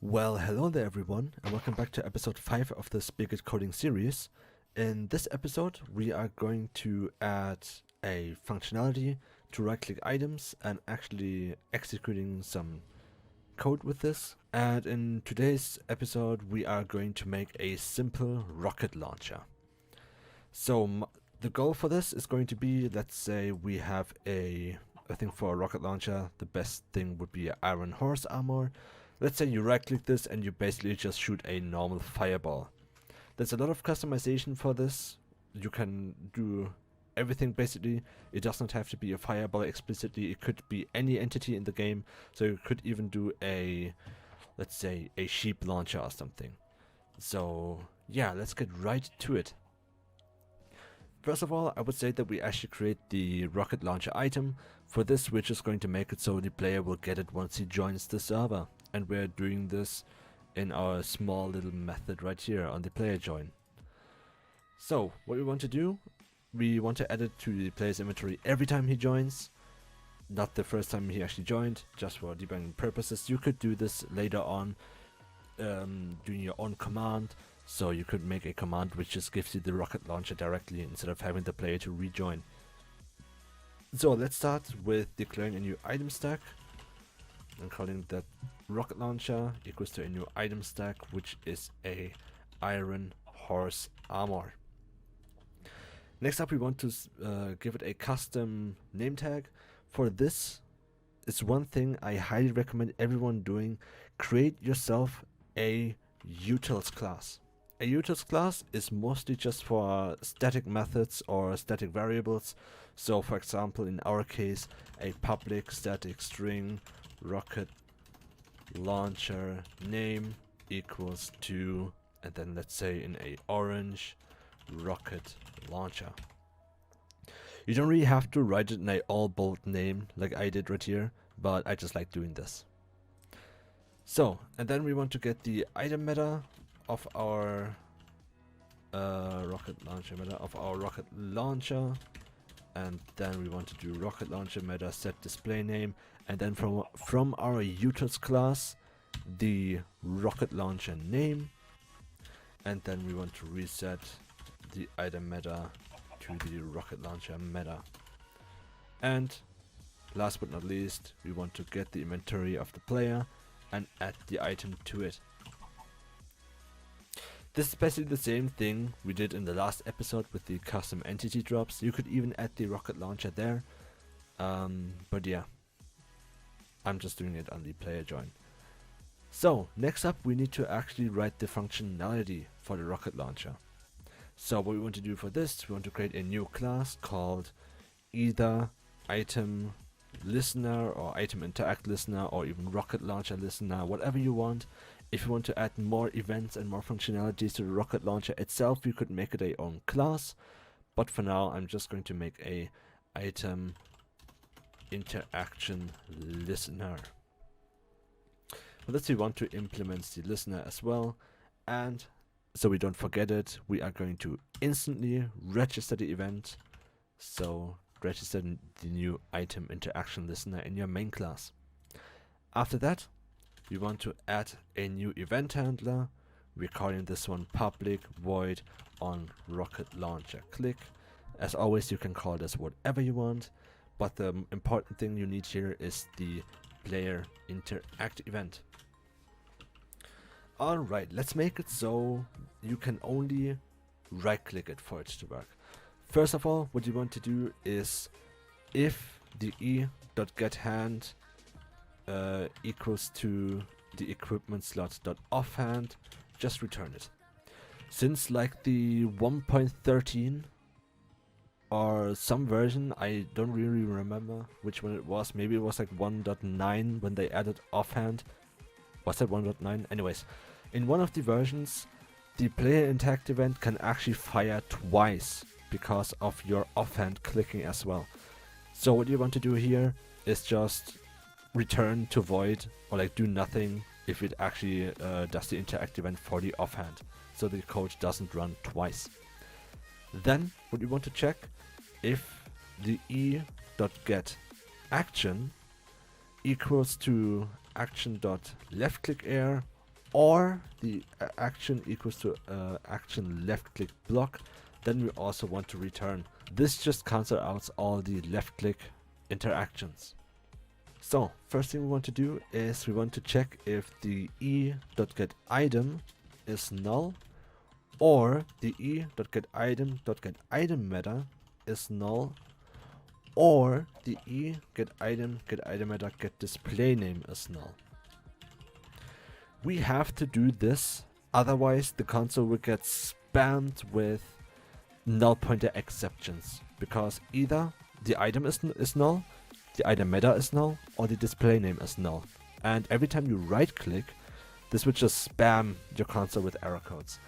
Well, hello there everyone, and welcome back to episode 5 of the Spigot coding series. In this episode, we are going to add a functionality to right-click items and actually executing some code with this. And in today's episode, we are going to make a simple rocket launcher. So the goal for this is going to be, let's say we have I think for a rocket launcher, the best thing would be iron horse armor. Let's say you right click this and you basically just shoot a normal fireball. There's a lot of customization for this. You can do everything basically. It does not have to be a fireball explicitly. It could be any entity in the game. So you could even do let's say a sheep launcher or something. So yeah, let's get right to it. First of all, I would say that we actually create the rocket launcher item. For this, we're just going to make it so the player will get it once he joins the server. And we're doing this in our small little method right here on the player join. So what we want to do, we want to add it to the player's inventory every time he joins. Not the first time he actually joined, just for debugging purposes. You could do this later on doing your own command. So you could make a command which just gives you the rocket launcher directly instead of having the player to rejoin. So let's start with declaring a new item stack and calling that rocket launcher equals to a new item stack, which is a iron horse armor. Next up, we want to give it a custom name tag. For this, it's one thing I highly recommend everyone doing. Create yourself a utils class. A utils class is mostly just for static methods or static variables. So for example, in our case, a public static string rocket launcher name equals to, and then let's say in a orange rocket launcher. You don't really have to write it in a all bold name like I did right here, but I just like doing this. So, and then we want to get the item meta of our rocket launcher, and then we want to do rocket launcher meta set display name, and then from our utils class the rocket launcher name, and then we want to reset the item meta to the rocket launcher meta. And last but not least, we want to get the inventory of the player and add the item to it. This is basically the same thing we did in the last episode with the custom entity drops. You could even add the rocket launcher there, but yeah, I'm just doing it on the player join. So next up, we need to actually write the functionality for the rocket launcher. So what we want to do for this, we want to create a new class called either item listener or item interact listener or even rocket launcher listener, whatever you want. If you want to add more events and more functionalities to the rocket launcher itself, you could make it a own class, but for now I'm just going to make a item interaction listener. For this we want to implement the listener as well, and so we don't forget it, we are going to instantly register the event. So register the new item interaction listener in your main class. After that, we want to add a new event handler. We're calling this one public void on rocket launcher click. As always, you can call this whatever you want, but the important thing you need here is the player interact event. Alright, let's make it so you can only right click it for it to work. First of all, what you want to do is if the e.getHand equals to the equipment slot.offhand, just return it. Since like the 1.13 or some version, I don't really remember which one it was, maybe it was like 1.9 when they added offhand. Was that 1.9? Anyways, in one of the versions, the player interact event can actually fire twice because of your offhand clicking as well. So what you want to do here is just return to void or like do nothing if it actually does the interact event for the offhand, so the code doesn't run twice. Then what you want to check if the e.getAction equals to action.leftClickAir or the action equals to action left click block, then we also want to return. This just cancels out all the left click interactions. So first thing we want to do is we want to check if the e.getItem is null, or the e.getItem.getItem meta is null, or the e.getItem meta getDisplayName is null. We have to do this, otherwise the console will get spammed with null pointer exceptions, because either the item is null, the item meta is null, or the display name is null. And every time you right click, this will just spam your console with error codes.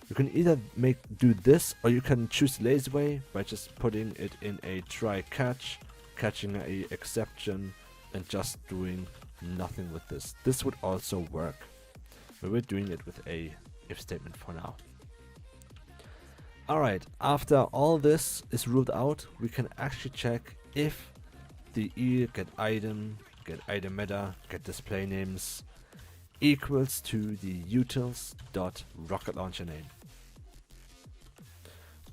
You can either do this, or you can choose lazy way by just putting it in a try catch, catching a exception, and just doing nothing with this. This would also work, but we're doing it with a if statement for now. Alright, after all this is ruled out, we can actually check if the e.getItem, getItem meta, getDisplayNames equals to the utils.rocketLauncher name.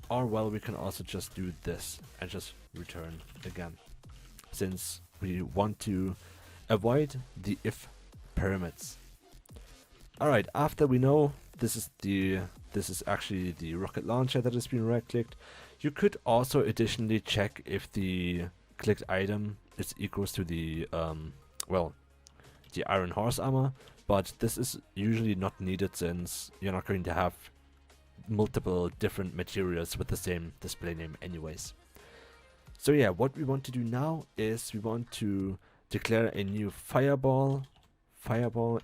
Or well, we can also just do this and just return again, since we want to avoid the if pyramids. Alright, after we know this is actually the rocket launcher that has been right clicked, you could also additionally check if the clicked item is equals to the the iron horse armor, but this is usually not needed since you're not going to have multiple different materials with the same display name anyways. So yeah, what we want to do now is we want to declare a new fireball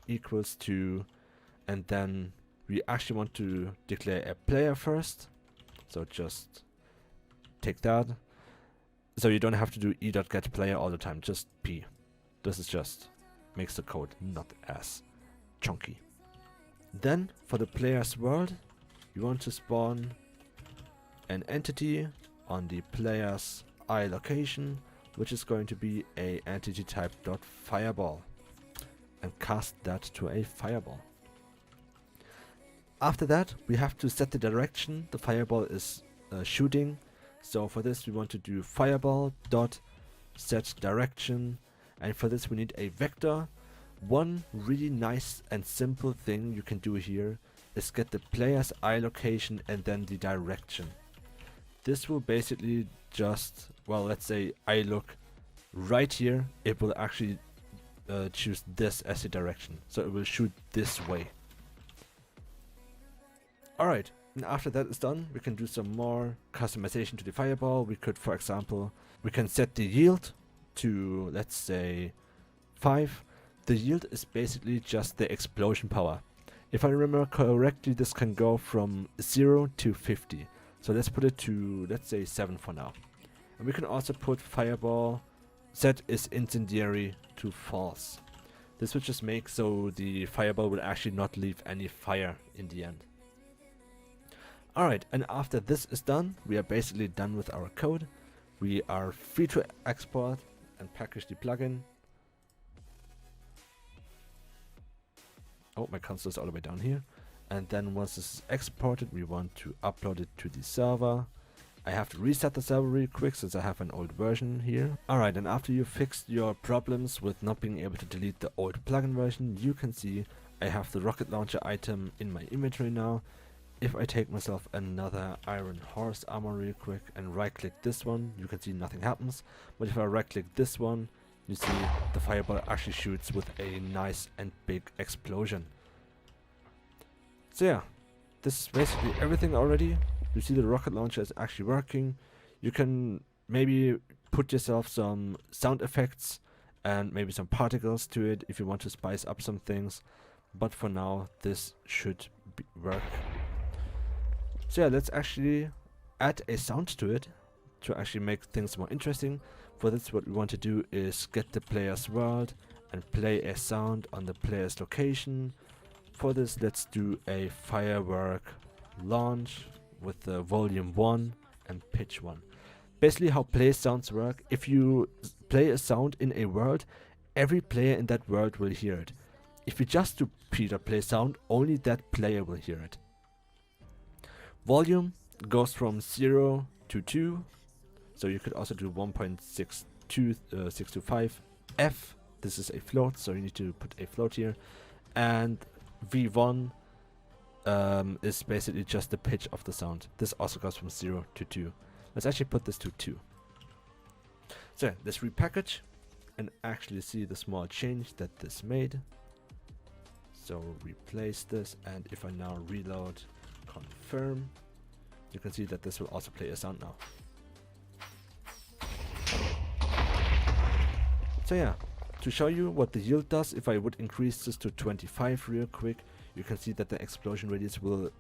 equals to, and then we actually want to declare a player first, so just take that. So you don't have to do e.getPlayer all the time, just p. This is just makes the code not as chunky. Then for the player's world, you want to spawn an entity on the player's eye location, which is going to be a entity type .fireball, and cast that to a fireball. After that, we have to set the direction the fireball is shooting. So for this we want to do fireball.setDirection, and for this we need a vector. One really nice and simple thing you can do here is get the player's eye location and then the direction. This will basically just, well, let's say I look right here, it will actually choose this as the direction, so it will shoot this way. Alright, and after that is done, we can do some more customization to the fireball. We could, for example, we can set the yield to, let's say, 5. The yield is basically just the explosion power. If I remember correctly, this can go from 0 to 50. So let's put it to, let's say, 7 for now. And we can also put fireball set is incendiary to false. This will just make so the fireball will actually not leave any fire in the end. Alright, and after this is done, we are basically done with our code. We are free to export and package the plugin. Oh, my console is all the way down here. And then once this is exported, we want to upload it to the server. I have to reset the server real quick since I have an old version here. Alright, and after you fixed your problems with not being able to delete the old plugin version, you can see I have the rocket launcher item in my inventory now. If I take myself another iron horse armor real quick and right click this one, you can see nothing happens. But if I right click this one, you see the fireball actually shoots with a nice and big explosion. So yeah, this is basically everything already. You see the rocket launcher is actually working. You can maybe put yourself some sound effects and maybe some particles to it if you want to spice up some things. But for now, this should work. So yeah, let's actually add a sound to it to actually make things more interesting. For this, what we want to do is get the player's world and play a sound on the player's location. For this, let's do a firework launch with the volume 1 and pitch 1. Basically how play sounds work, if you play a sound in a world, every player in that world will hear it. If you just do p.play sound, only that player will hear it. Volume goes from 0 to 2, so you could also do 1.625 F. This is a float, so you need to put a float here. And V1 is basically just the pitch of the sound. This also goes from 0 to 2. Let's actually put this to 2. So let's repackage and actually see the small change that this made. So replace this, and if I now reload, confirm, you can see that this will also play a sound now. So yeah, to show you what the yield does, if I would increase this to 25 real quick, you can see that the explosion radius will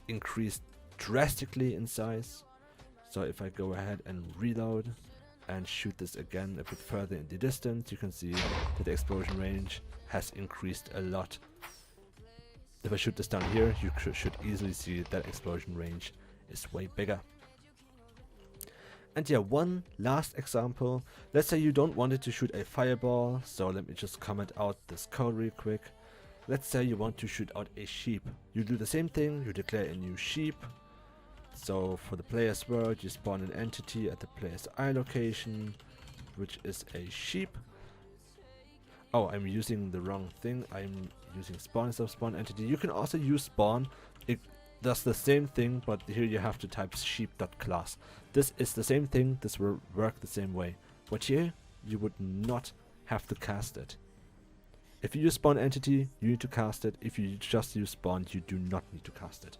increase drastically in size. So if I go ahead and reload and shoot this again a bit further in the distance, you can see that the explosion range has increased a lot. If I shoot this down here, you should easily see that explosion range is way bigger. And yeah, one last example. Let's say you don't want it to shoot a fireball, so let me just comment out this code real quick. Let's say you want to shoot out a sheep. You do the same thing, you declare a new sheep. So for the player's world, you spawn an entity at the player's eye location, which is a sheep. Oh, I'm using the wrong thing. I'm using spawn instead of spawn entity. You can also use spawn. It does the same thing, but here you have to type sheep.class. This is the same thing. This will work the same way. But here, you would not have to cast it. If you use spawn entity, you need to cast it. If you just use spawn, you do not need to cast it.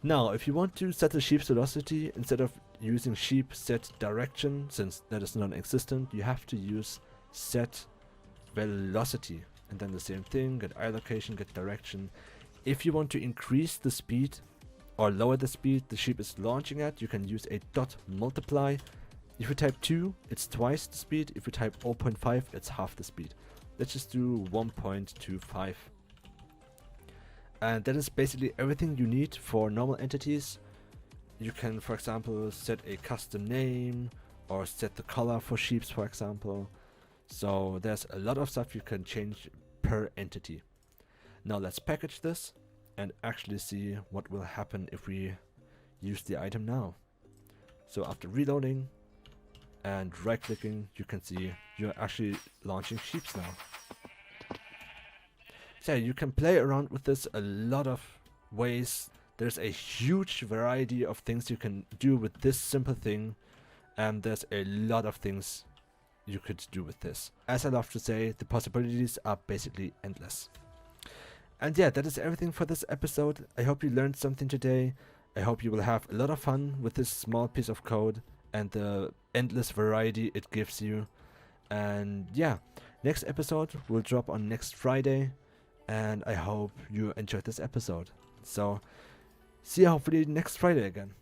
Now, if you want to set the sheep's velocity, instead of using sheep set direction, since that is non-existent, you have to use set velocity. And then the same thing, get eye location, get direction. If you want to increase the speed or lower the speed the sheep is launching at, you can use a dot multiply. If you type 2, it's twice the speed. If you type 0.5, it's half the speed. Let's just do 1.25. And that is basically everything you need for normal entities. You can, for example, set a custom name or set the color for sheeps, for example. So there's a lot of stuff you can change per entity. Now let's package this and actually see what will happen if we use the item now. So after reloading and right clicking, you can see you're actually launching sheeps now. So you can play around with this a lot of ways. There's a huge variety of things you can do with this simple thing, and there's a lot of things you could do with this. As I love to say, the possibilities are basically endless. And yeah, that is everything for this episode. I hope you learned something today. I hope you will have a lot of fun with this small piece of code and the endless variety it gives you. And yeah, next episode will drop on next Friday. And I hope you enjoyed this episode. So, see you hopefully next Friday again.